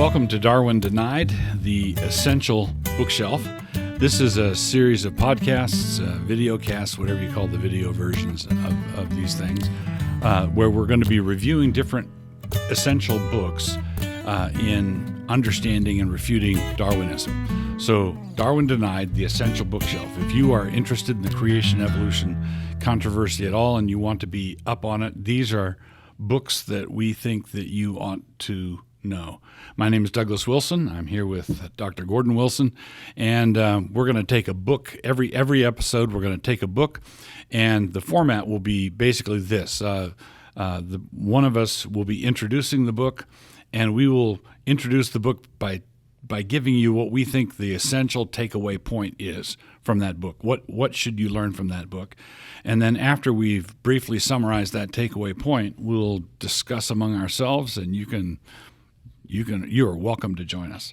welcome to Darwin Denied, the Essential Bookshelf. This is a series of podcasts, video casts, whatever you call the video versions of these things, where we're going to be reviewing different essential books in understanding and refuting Darwinism. So, Darwin Denied, the Essential Bookshelf. If you are interested in the creation-evolution controversy at all and you want to be up on it, these are books that we think that you ought to know. My name is Douglas Wilson. I'm here with Dr. Gordon Wilson, and we're going to take a book. Every episode, we're going to take a book, and the format will be basically this. One of us will be introducing the book, and we will introduce the book by giving you what we think the essential takeaway point is from that book. What should you learn from that book? And then after we've briefly summarized that takeaway point, we'll discuss among ourselves, and you are welcome to join us.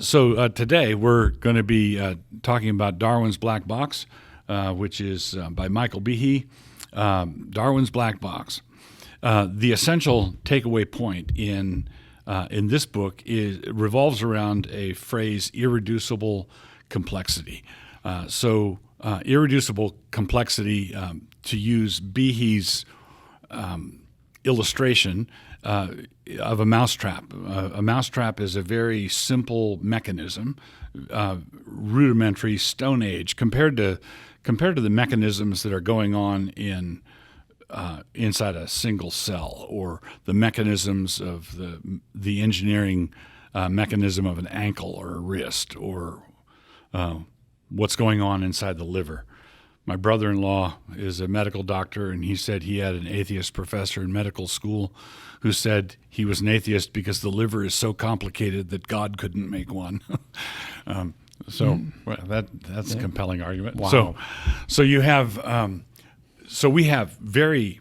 So today we're going to be talking about Darwin's Black Box, which is by Michael Behe. Darwin's Black Box. The essential takeaway point in this book revolves around a phrase, irreducible complexity. Irreducible complexity, to use Behe's illustration of a mousetrap. A mousetrap is a very simple mechanism, rudimentary, Stone Age, compared to the mechanisms that are going on inside a single cell, or the mechanisms of the engineering mechanism of an ankle or a wrist, or what's going on inside the liver. My brother-in-law is a medical doctor, and he said he had an atheist professor in medical school who said he was an atheist because the liver is so complicated that God couldn't make one. That's a compelling argument. Wow. So you have we have very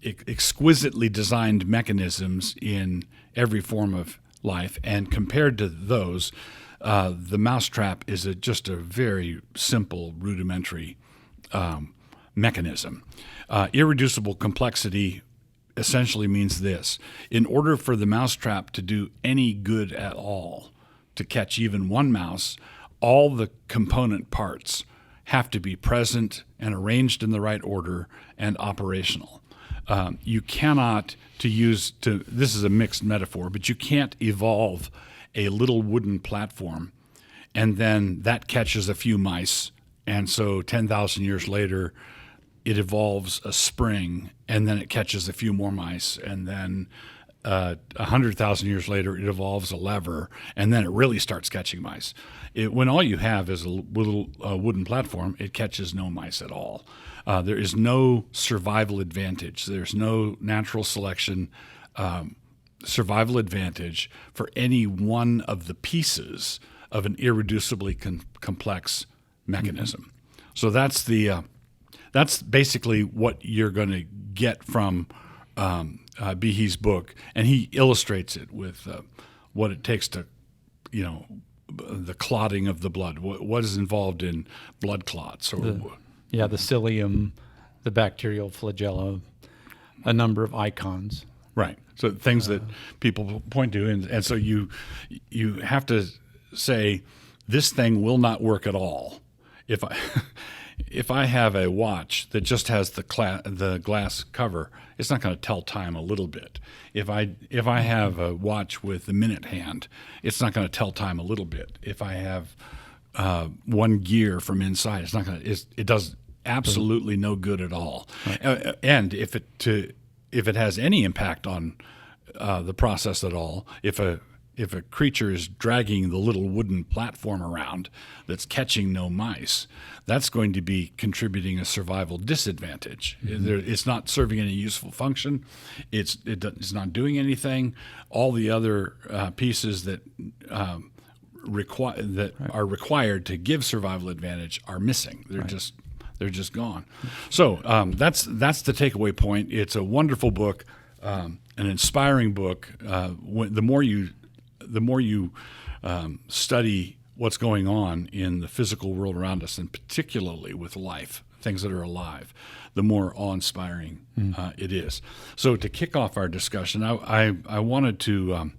exquisitely designed mechanisms in every form of life, and compared to those, the mousetrap is just a very simple, rudimentary mechanism. Irreducible complexity essentially means this: in order for the mousetrap to do any good at all, to catch even one mouse, all the component parts have to be present and arranged in the right order and operational. You cannot, this is a mixed metaphor, but you can't evolve a little wooden platform and then that catches a few mice, and so 10,000 years later it evolves a spring, and then it catches a few more mice, and then 100,000 years later it evolves a lever, and then it really starts catching mice. When all you have is a little wooden platform, it catches no mice at all. There is no survival advantage. There's no natural selection survival advantage for any one of the pieces of an irreducibly complex mechanism. Mm-hmm. So that's basically what you're going to get from Behe's book, and he illustrates it with what it takes to, the clotting of the blood, what is involved in blood clots, or the cilium, the bacterial flagella, a number of icons. Right. So things that people point to, and so you have to say, this thing will not work at all if I have a watch that just has the glass cover, it's not going to tell time a little bit. If I have a watch with the minute hand, it's not going to tell time a little bit. If I have one gear from inside, it's not going to. It does absolutely no good at all. Right. And if it has any impact on the process at all, if a creature is dragging the little wooden platform around that's catching no mice, that's going to be contributing a survival disadvantage. Mm-hmm. It's not serving any useful function. It's not doing anything. All the other pieces that are required to give survival advantage are missing. They're just gone. So that's the takeaway point. It's a wonderful book, an inspiring book. The more you study what's going on in the physical world around us, and particularly with life, things that are alive, the more awe-inspiring it is. So to kick off our discussion, I wanted to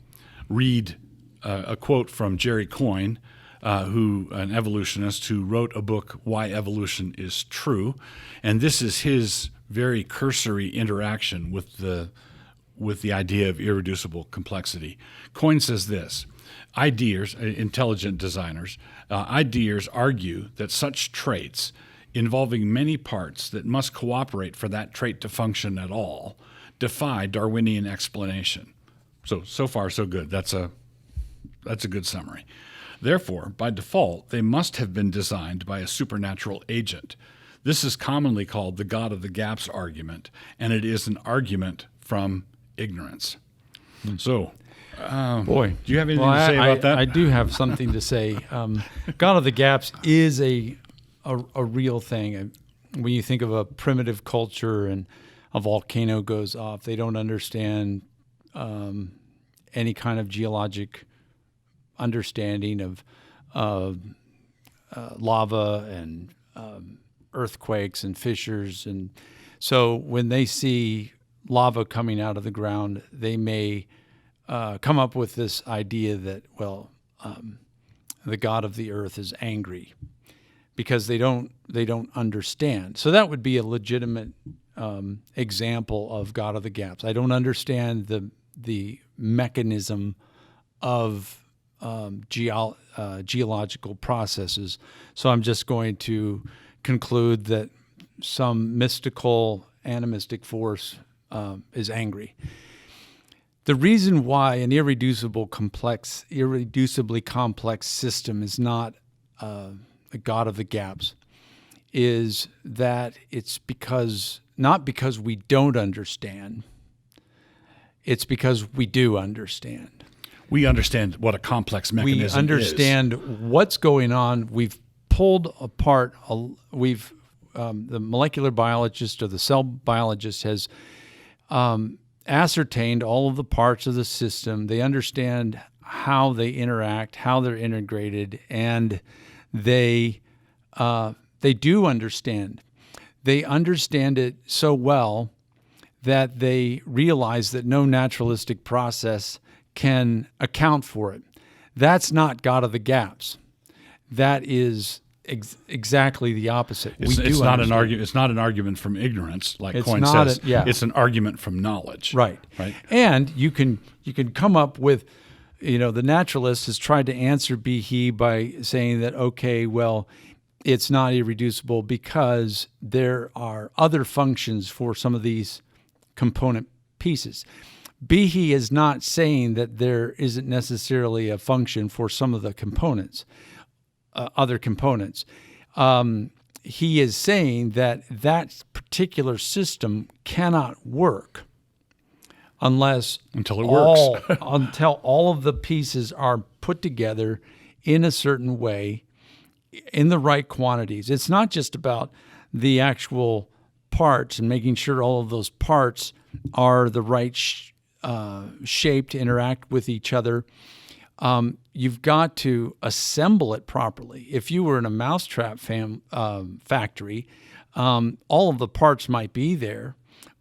read a quote from Jerry Coyne, an evolutionist who wrote a book, Why Evolution is True. And this is his very cursory interaction with the idea of irreducible complexity. Coyne says this: ideas, intelligent designers, ideas argue that such traits involving many parts that must cooperate for that trait to function at all defy Darwinian explanation. So far, so good. That's a good summary. Therefore, by default, they must have been designed by a supernatural agent. This is commonly called the God of the gaps argument, and it is an argument from ignorance. So, boy, do you have anything to say about that? I do have something to say. God of the gaps is a real thing. When you think of a primitive culture and a volcano goes off, they don't understand any kind of geologic understanding of lava and earthquakes and fissures. And so when they see lava coming out of the ground, they may come up with this idea that, the God of the earth is angry because they don't understand. So that would be a legitimate example of God of the gaps. I don't understand the mechanism of geological processes, so I'm just going to conclude that some mystical animistic force is angry. The reason why an irreducibly complex system is not a God of the gaps is that it's not because we don't understand, it's because we do understand. We understand what a complex mechanism is. We understand what's going on. We've pulled apart, the molecular biologist or the cell biologist has ascertained all of the parts of the system. They understand how they interact, how they're integrated, and they do understand. They understand it so well that they realize that no naturalistic process can account for it. That's not God of the gaps. That is exactly the opposite. It's not an argument. It's not an argument from ignorance, like Coyne says. It's an argument from knowledge. Right. And you can come up with, the naturalist has tried to answer Behe by saying that, okay, well, it's not irreducible because there are other functions for some of these component pieces. Behe is not saying that there isn't necessarily a function for some of the components, other components. He is saying that that particular system cannot work until all of the pieces are put together in a certain way, in the right quantities. It's not just about the actual parts and making sure all of those parts are the right shape to interact with each other. You've got to assemble it properly. If you were in a mousetrap factory, all of the parts might be there,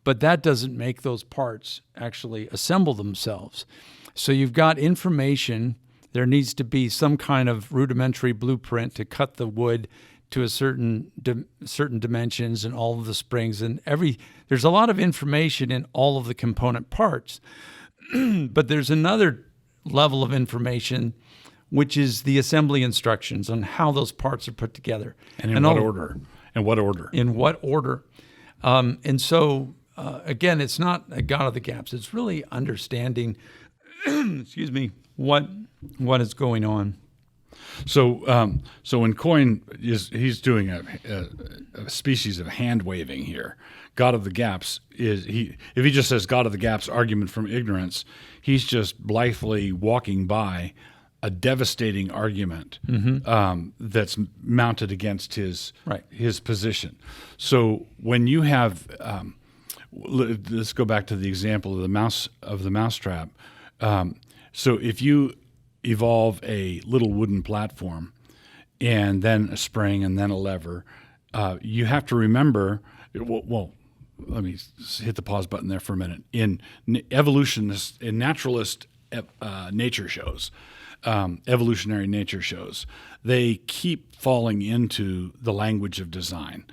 but that doesn't make those parts actually assemble themselves. So you've got information. There needs to be some kind of rudimentary blueprint to cut the wood to a certain dimensions and all of the springs and there's a lot of information in all of the component parts. But there's another level of information, which is the assembly instructions on how those parts are put together. And in what order? In what order? And so, again, it's not a God of the gaps. It's really understanding, what is going on. So when Coyne he's doing a species of hand waving here. God of the gaps if he just says God of the gaps argument from ignorance, he's just blithely walking by a devastating argument that's mounted against his position. So when you have let's go back to the example of the mousetrap. So if you evolve a little wooden platform and then a spring and then a lever, you have to remember, well, let me hit the pause button there for a minute. In evolutionist, in naturalist nature shows, evolutionary nature shows, they keep falling into the language of design.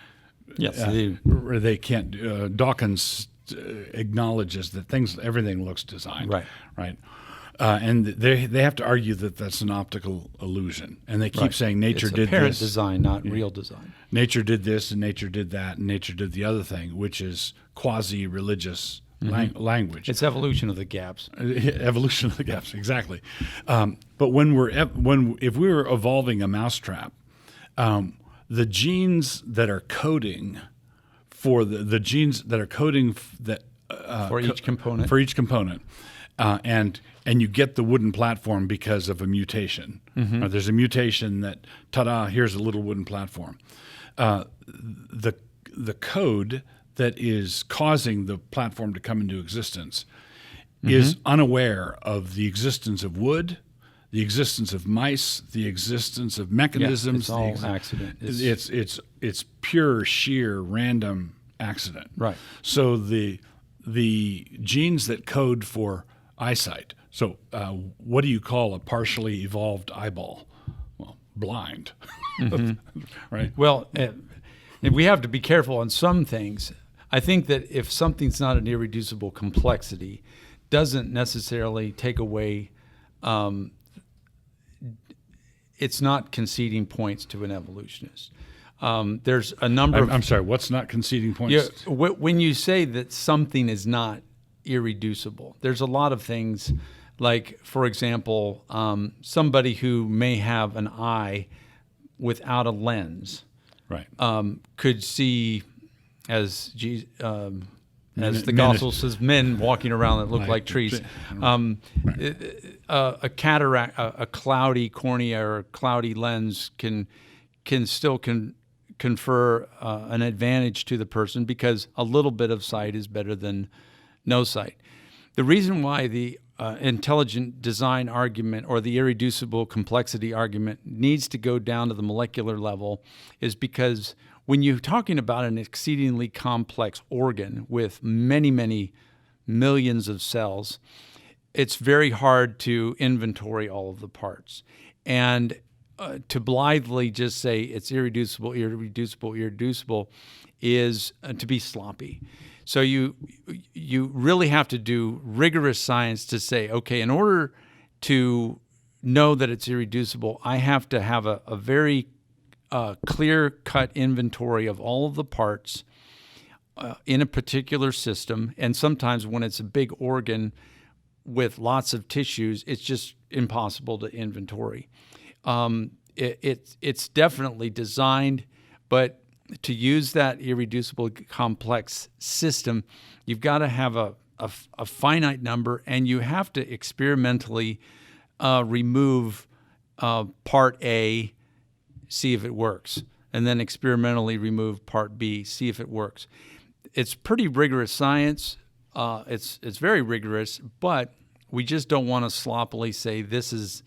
Yes, They can't. Dawkins acknowledges that everything looks designed. Right. And they have to argue that that's an optical illusion, and they keep saying nature did apparent this. design, not real design. Nature did this, and nature did that, and nature did the other thing, which is quasi-religious language. It's evolution of the gaps. Evolution of the gaps, exactly. But if we were evolving a mousetrap, the genes that are coding for the genes that are coding For each component. And you get the wooden platform because of a mutation. There's a mutation that, ta-da, here's a little wooden platform. The code that is causing the platform to come into existence is unaware of the existence of wood, the existence of mice, the existence of mechanisms. It's all accident. It's pure, sheer, random accident. Right. So the genes that code for eyesight. So what do you call a partially evolved eyeball? Well, blind. Right. Well, we have to be careful on some things. I think that if something's not an irreducible complexity, doesn't necessarily take away. It's not conceding points to an evolutionist. There's a number of. I'm sorry. What's not conceding points? When you say that something is not irreducible, there's a lot of things. Like, for example, somebody who may have an eye without a lens, right, could see as the gospel says, men walking around that look like trees. A cataract, a cloudy cornea or a cloudy lens can still confer an advantage to the person because a little bit of sight is better than no sight. The reason why the intelligent design argument or the irreducible complexity argument needs to go down to the molecular level is because when you're talking about an exceedingly complex organ with many, many millions of cells, it's very hard to inventory all of the parts. And to blithely just say it's irreducible is to be sloppy. So you really have to do rigorous science to say, okay, in order to know that it's irreducible, I have to have a very clear-cut inventory of all of the parts in a particular system. And sometimes when it's a big organ with lots of tissues, it's just impossible to inventory. It's definitely designed, but to use that irreducible complex system, you've got to have a finite number, and you have to experimentally remove part A, see if it works, and then experimentally remove part B, see if it works. It's pretty rigorous science. It's very rigorous, but we just don't want to sloppily say this is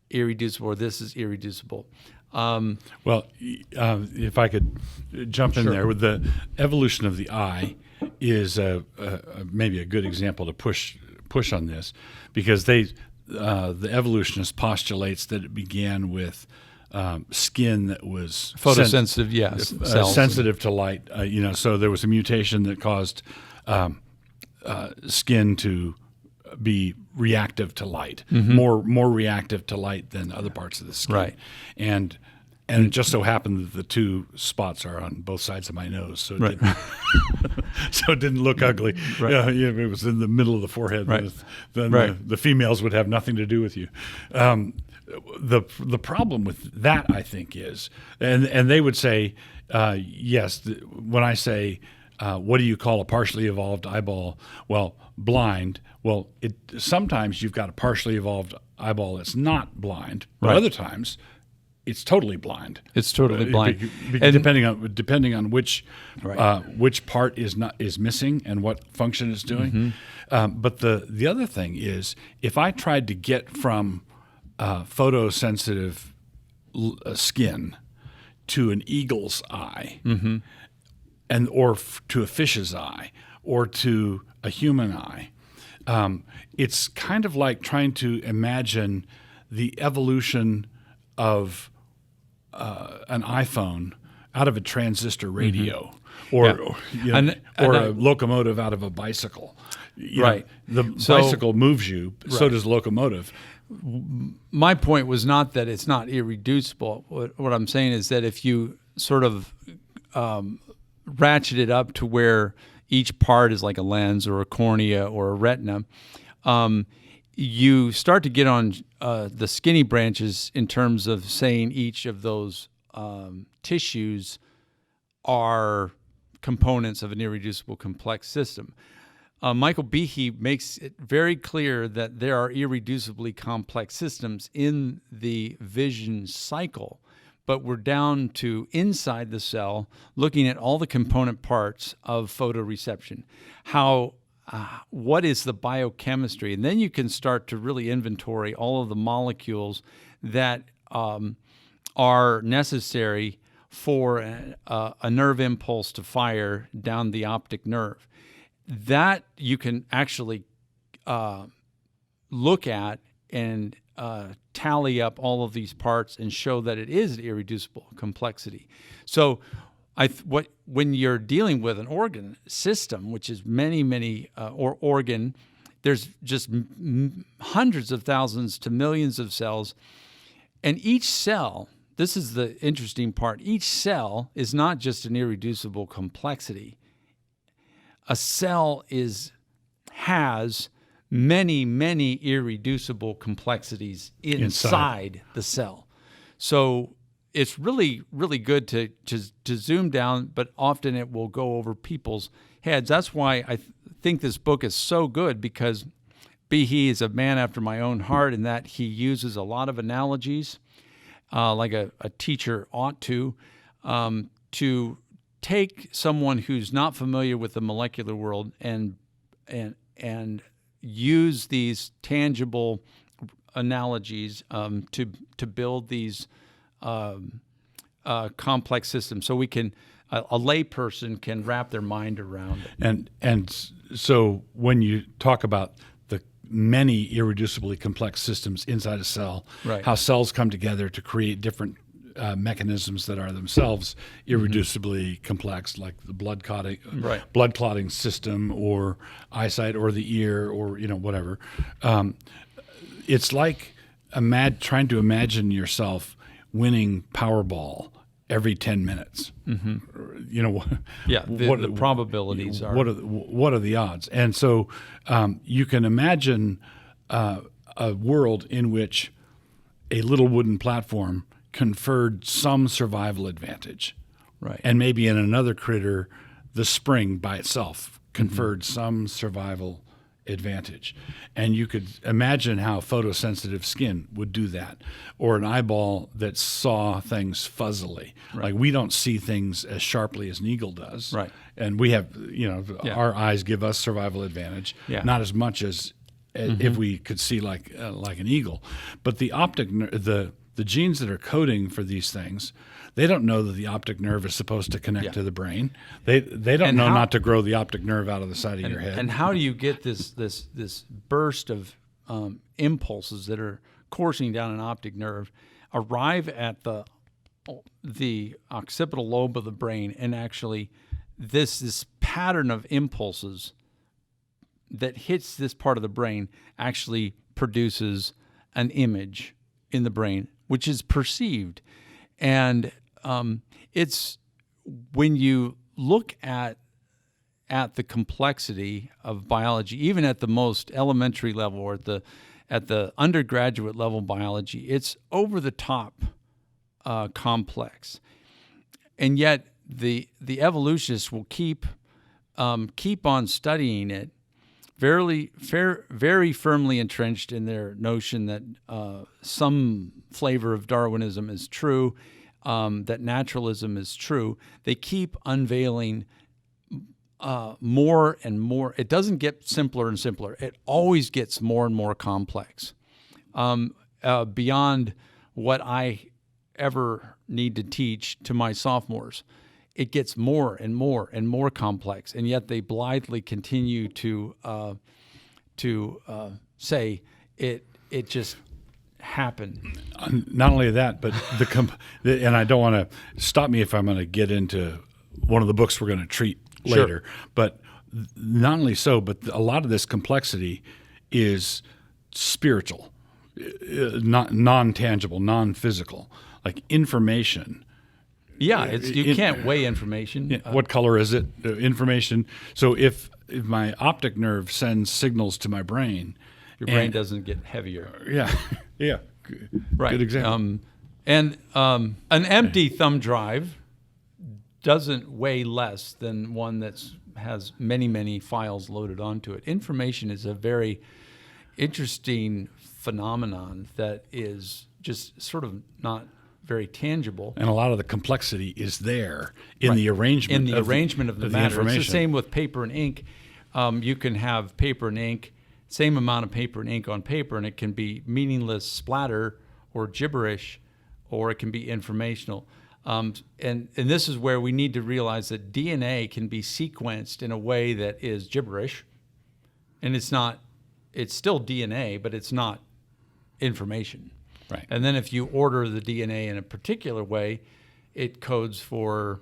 irreducible or this is irreducible. Well, if I could jump in there, with the evolution of the eye is maybe a good example to push on this, because the evolutionist postulates that it began with skin that was photosensitive, cells. Sensitive to light. So there was a mutation that caused skin to be reactive to light, more reactive to light than other parts of the skin. Right. And it just so happened that the two spots are on both sides of my nose, so it, didn't look ugly. Right. If it was in the middle of the forehead, then the females would have nothing to do with you. The problem with that, I think, is, and they would say, yes, when I say, what do you call a partially evolved eyeball? Well, blind. Well, sometimes you've got a partially evolved eyeball that's not blind, but other times it's totally blind. It's totally blind, depending on which part is missing and what function it's doing. But the other thing is, if I tried to get from photosensitive skin to an eagle's eye, or to a fish's eye, or to a human eye, it's kind of like trying to imagine the evolution of an iPhone out of a transistor radio, or a locomotive out of a bicycle. Right. The bicycle moves you, so does the locomotive. My point was not that it's not irreducible. What I'm saying is that if you sort of ratchet it up to where each part is like a lens or a cornea or a retina, you start to get on the skinny branches in terms of saying each of those tissues are components of an irreducible complex system. Michael Behe makes it very clear that there are irreducibly complex systems in the vision cycle, but we're down to inside the cell, looking at all the component parts of photoreception. What is the biochemistry? And then you can start to really inventory all of the molecules that are necessary for a nerve impulse to fire down the optic nerve. That you can actually look at and tally up all of these parts and show that it is an irreducible complexity. So when you're dealing with an organ system, which is many organ, there's just hundreds of thousands to millions of cells, and each cell, this is the interesting part, each cell is not just an irreducible complexity. A cell has many irreducible complexities inside the cell. So it's really good to zoom down, but often it will go over people's heads. That's why I think this book is so good, because Behe is a man after my own heart in that he uses a lot of analogies, like a teacher ought to take someone who's not familiar with the molecular world and use these tangible analogies to build these complex systems, so we can a layperson can wrap their mind around it. And so when you talk about the many irreducibly complex systems inside a cell, right, how cells come together to create different mechanisms that are themselves irreducibly complex, like the blood clotting system, or eyesight, or the ear, or whatever. It's like trying to imagine yourself winning Powerball every 10 minutes. The probabilities are. What are the odds? And so you can imagine a world in which a little wooden platform conferred some survival advantage. Right. And maybe in another critter, the spring by itself conferred some survival advantage. And you could imagine how photosensitive skin would do that, or an eyeball that saw things fuzzily. Right. Like we don't see things as sharply as an eagle does. Right. And we have, our eyes give us survival advantage, not as much as if we could see like an eagle. But the the genes that are coding for these things, they don't know that the optic nerve is supposed to connect to the brain. They don't know not to grow the optic nerve out of the side of your head. And how do you get this burst of impulses that are coursing down an optic nerve, arrive at the occipital lobe of the brain, and actually this pattern of impulses that hits this part of the brain actually produces an image in the brain, which is perceived. And it's when you look at the complexity of biology, even at the most elementary level or at the undergraduate level biology, it's over the top complex. And yet the evolutionists will keep on studying it, very firmly entrenched in their notion that some flavor of Darwinism is true, that naturalism is true. They keep unveiling more and more. It doesn't get simpler and simpler. It always gets more and more complex, beyond what I ever need to teach to my sophomores. It gets more and more and more complex, and yet they blithely continue to say it just happen. Not only that, but and I don't want to stop me if I'm going to get into one of the books we're going to treat later. Sure. But not only so, but a lot of this complexity is spiritual, not non-tangible, non-physical, like information. Yeah, you can't weigh information. What color is it? Information. So if my optic nerve sends signals to my brain, your brain doesn't get heavier. Yeah, yeah. Right. Good example. And an empty thumb drive doesn't weigh less than one that has many, many files loaded onto it. Information is a very interesting phenomenon that is just sort of not very tangible. And a lot of the complexity is there in the arrangement. In the arrangement of the matter. Information. It's the same with paper and ink. You can have paper and ink, same amount of paper and ink on paper, and it can be meaningless splatter or gibberish, or it can be informational. And this is where we need to realize that DNA can be sequenced in a way that is gibberish, and it's still DNA, but it's not information. Right. And then if you order the DNA in a particular way, it codes for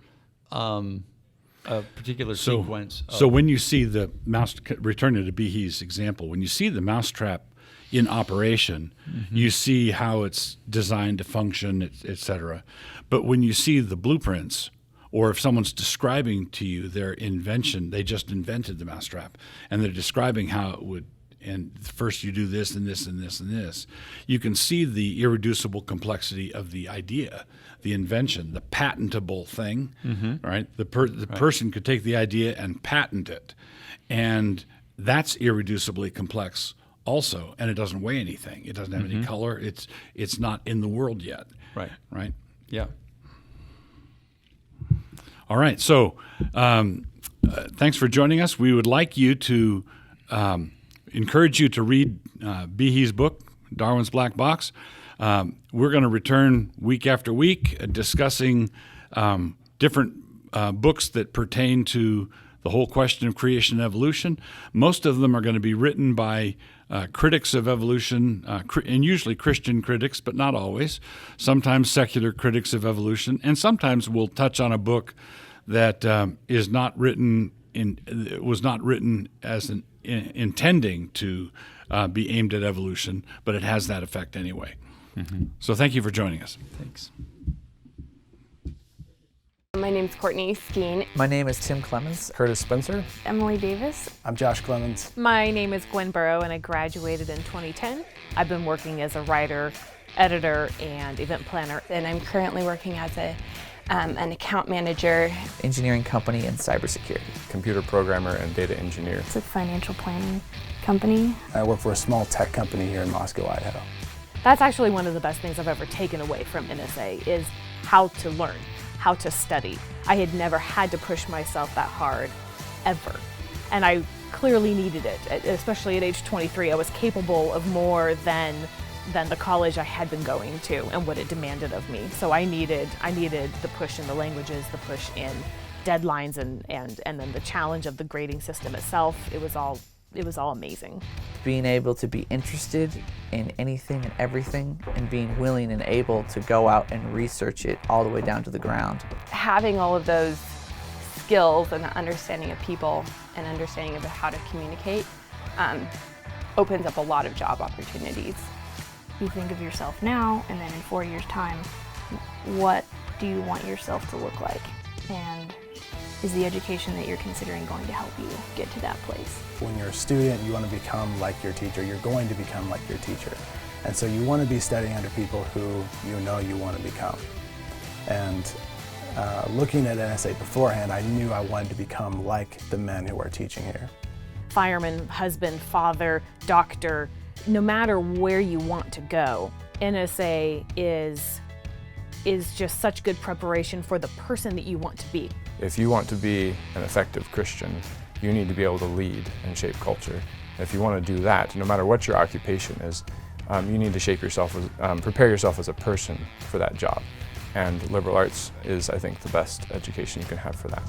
a particular sequence. So when you see the mouse, returning to Behe's example, when you see the mousetrap in operation, you see how it's designed to function, et cetera. But when you see the blueprints, or if someone's describing to you their invention, they just invented the mousetrap, and they're describing how it would, and first you do this and this and this and this, you can see the irreducible complexity of the idea, the invention, the patentable thing, right? The person could take the idea and patent it, and that's irreducibly complex also, and it doesn't weigh anything. It doesn't have any color. It's not in the world yet. Right. Right. Yeah. All right. So thanks for joining us. We would like you to encourage you to read Behe's book, Darwin's Black Box. We're going to return week after week discussing different books that pertain to the whole question of creation and evolution. Most of them are going to be written by critics of evolution, and usually Christian critics, but not always. Sometimes secular critics of evolution, and sometimes we'll touch on a book that was not written as intending to be aimed at evolution, but it has that effect anyway. So thank you for joining us. Thanks. My name's Courtney Skeen. My name is Tim Clemens. Curtis Spencer. Emily Davis. I'm Josh Clemens. My name is Gwen Burrow, and I graduated in 2010. I've been working as a writer, editor, and event planner. And I'm currently working as an account manager. Engineering company and cybersecurity. Computer programmer and data engineer. It's a financial planning company. I work for a small tech company here in Moscow, Idaho. That's actually one of the best things I've ever taken away from NSA is how to learn, how to study. I had never had to push myself that hard, ever. And I clearly needed it, especially at age 23. I was capable of more than the college I had been going to and what it demanded of me. So I needed the push in the languages, the push in deadlines, and then the challenge of the grading system itself. It was all amazing. Being able to be interested in anything and everything, and being willing and able to go out and research it all the way down to the ground. Having all of those skills and the understanding of people and understanding of how to communicate opens up a lot of job opportunities. You think of yourself now, and then in 4 years' time, what do you want yourself to look like? And is the education that you're considering going to help you get to that place? When you're a student, you want to become like your teacher. You're going to become like your teacher. And so you want to be studying under people who you know you want to become. And looking at NSA beforehand, I knew I wanted to become like the men who are teaching here. Fireman, husband, father, doctor, no matter where you want to go, NSA is just such good preparation for the person that you want to be. If you want to be an effective Christian, you need to be able to lead and shape culture. If you want to do that, no matter what your occupation is, you need to shape yourself, prepare yourself as a person for that job. And liberal arts is, I think, the best education you can have for that.